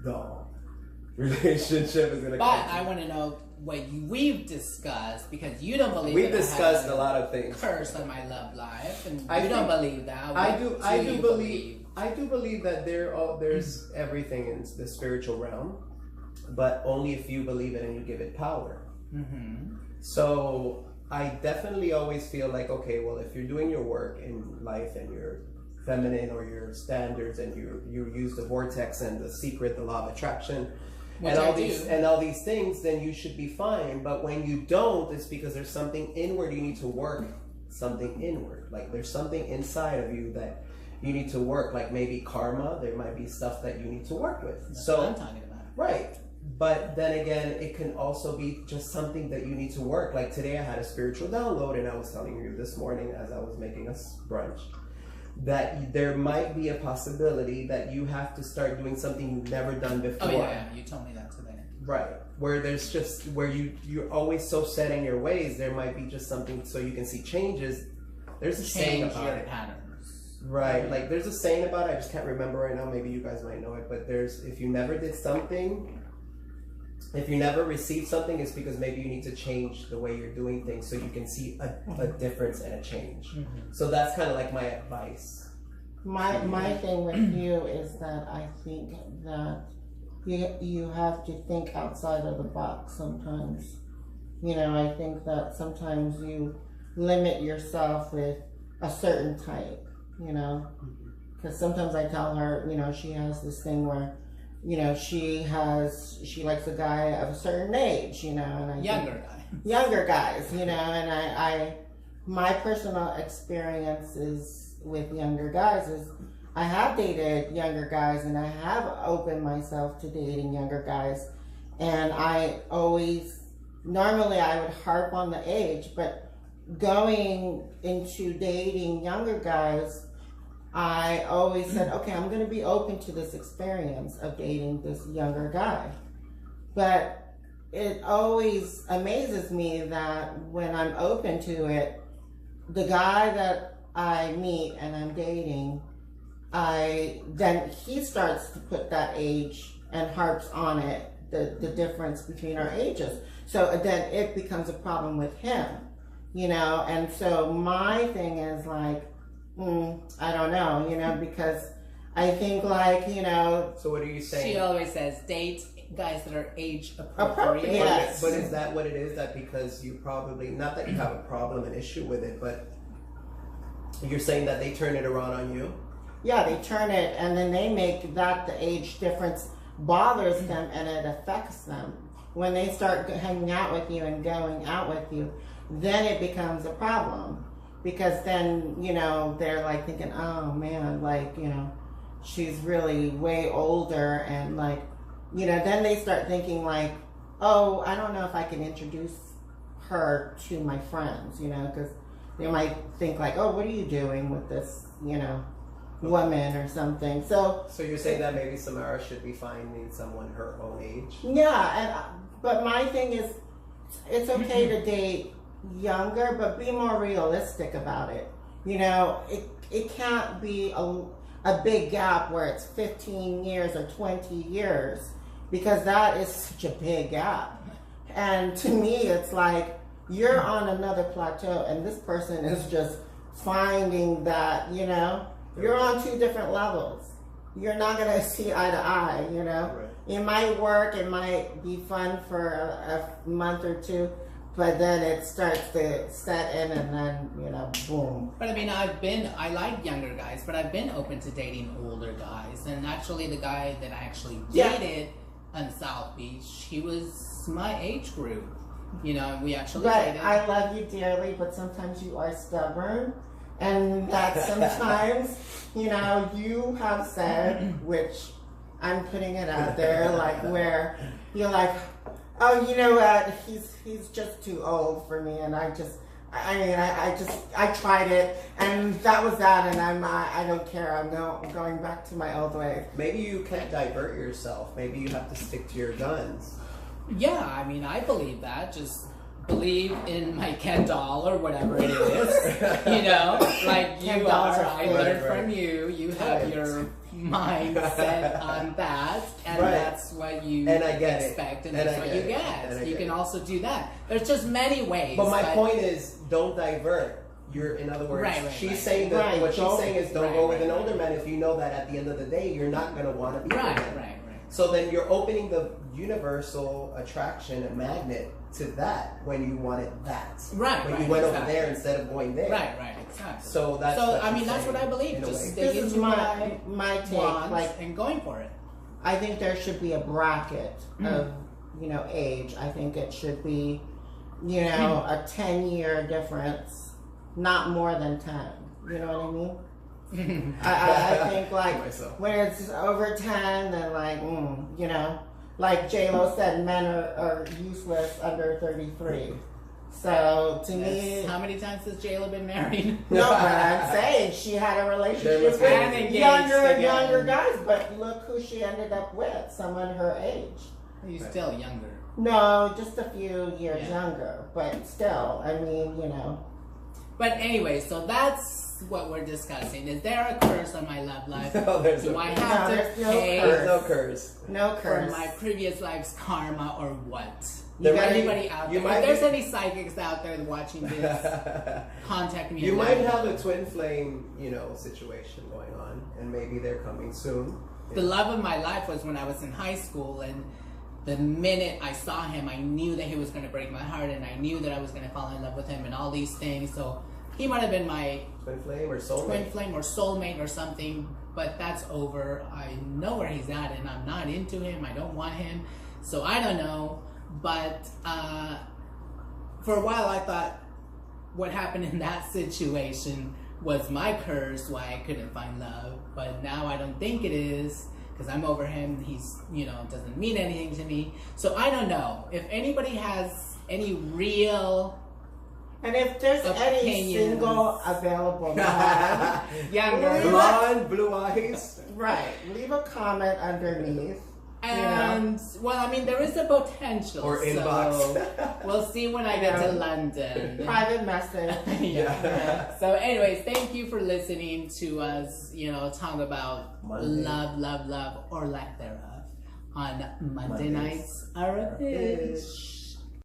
the relationship is gonna. But I want to know what we've discussed, because you don't believe. We've discussed a lot of things. Curse on my love life, and I you don't think- believe that. I do believe that there's everything in the spiritual realm, but only if you believe it and you give it power. Mm-hmm. So I definitely always feel like, okay, well, if you're doing your work in life and you're feminine or your standards and you use the vortex and the secret, the law of attraction, Which and all I these things, then you should be fine. But when you don't, it's because there's something inward you need to work. Something inward, like there's something inside of you that you need to work. Like maybe karma, there might be stuff that you need to work with. That's so what I'm talking about. right. But then again, it can also be just something that you need to work. Like today I had a spiritual download, and I was telling you this morning as I was making us brunch that there might be a possibility that you have to start doing something you've never done before. Oh yeah, you told me that today. Right. Where there's just, where you're always so set in your ways, there might be just something so you can see changes. There's a saying about your it. patterns. Right. Like there's a saying about it, I just can't remember right now, maybe you guys might know it, but there's, if you never did something, if you never received something, it's because maybe you need to change the way you're doing things so you can see a difference and a change. Mm-hmm. So that's kind of like my advice. My thing with you is that I think that you have to think outside of the box sometimes. You know, I think that sometimes you limit yourself with a certain type, you know. Because sometimes I tell her, you know, she has this thing where, you know, she likes a guy of a certain age, you know, and younger guys, you know, and my personal experience is with younger guys is I have dated younger guys and I have opened myself to dating younger guys, and normally I would harp on the age, but going into dating younger guys, I always said, okay, I'm going to be open to this experience of dating this younger guy. But it always amazes me that when I'm open to it, the guy that I meet and I'm dating, then he starts to put that age and harps on it, the difference between our ages. So then it becomes a problem with him, you know, and so my thing is like, I don't know, you know, because I think like, you know. So what are you saying? She always says date guys that are age appropriate. Yes. But is that what it is? That because you probably, not that you have a problem, an issue with it, but you're saying that they turn it around on you? Yeah, they turn it and then they make that the age difference bothers them and it affects them. When they start hanging out with you and going out with you, then it becomes a problem. Because then, you know, they're like thinking, oh man, like, you know, she's really way older, and like, you know, then they start thinking like, oh, I don't know if I can introduce her to my friends, you know, because they might think like, oh, what are you doing with this, you know, woman or something. So you're saying that maybe Samara should be finding someone her own age? Yeah, but my thing is, it's okay to date younger, but be more realistic about it. You know, it can't be a big gap where it's 15 years or 20 years, because that is such a big gap. And to me, it's like you're on another plateau and this person is just finding that, you know, you're on two different levels. You're not going to see eye to eye, you know. Right. It might work, it might be fun for a month or two, but then it starts to set in and then, you know, boom. But I mean, I like younger guys, but I've been open to dating older guys. And actually the guy that I actually dated on South Beach, he was my age group. You know, we actually dated. I love you dearly, but sometimes you are stubborn. And that sometimes, you know, you have said, which I'm putting it out there, like where you're like, oh, you know what, he's just too old for me, and I tried it, and that was that, and I don't care, I'm going back to my old ways. Maybe you can't divert yourself. Maybe you have to stick to your guns. Yeah, I mean, I believe that. Just believe in my Ken doll or whatever it is. You know, like you are, I learned from you. You have your mind set on that, and that's what you And I get expect, and And that's I what get you it. get. And I You get can it. also do that. There's just many ways. But my point is, don't divert. In other words, Right, she's right. saying that Right, what she's don't- saying is don't right, go with right, an older right. man if you know that at the end of the day you're not going to want to be Right, with right, him. right. So then you're opening the universal attraction and magnet to that when you wanted that. Right, When right, you went over exactly. there instead of going there. Right, right, exactly. So that's So what I she's mean, that's saying, what I believe. in a Just way. stay This is into my take. wants Like, and going for it. I think there should be a bracket of, age. I think it should be, a 10-year difference, not more than 10. You know what I mean? I think like Myself. when it's over 10, then like J-Lo said, men are useless under 33. So to me, How many times has Jayla been married? no, but I'm saying she had a There relationship must be with And engaged younger and again. younger guys, but look who she ended up with, someone her age. He's still younger. No, just a few years Yeah. younger, but still, I mean, But anyway, so that's what we're discussing. Is there a curse on my love life? No, there's Do no I curse. have No, to there's no pay There's no curse. no for curse. my previous life's karma or what? There might Anybody be- out you there? might If there's be- any psychics out there watching this, contact me. You in might my- have a twin flame, situation going on, and maybe they're coming soon. The love of my life was when I was in high school, and the minute I saw him, I knew that he was going to break my heart, and I knew that I was going to fall in love with him and all these things. So he might have been my Twin flame or soulmate. twin flame or soulmate or something, but that's over. I know where he's at, and I'm not into him. I don't want him, so I don't know. But for a while, I thought what happened in that situation was my curse, why I couldn't find love. But now I don't think it is, because I'm over him. He's, doesn't mean anything to me. So I don't know. If anybody has any real And if there's any Opinions. single available man, younger, Blonde, blue eyes. right, leave a comment underneath. and well, I mean, there is a potential. Or so inbox. we'll see when I get to Yeah. London. Private message. Yeah. So, anyways, thank you for listening to us, talk about Monday. love, or lack thereof on Monday Mondays nights are a bitch.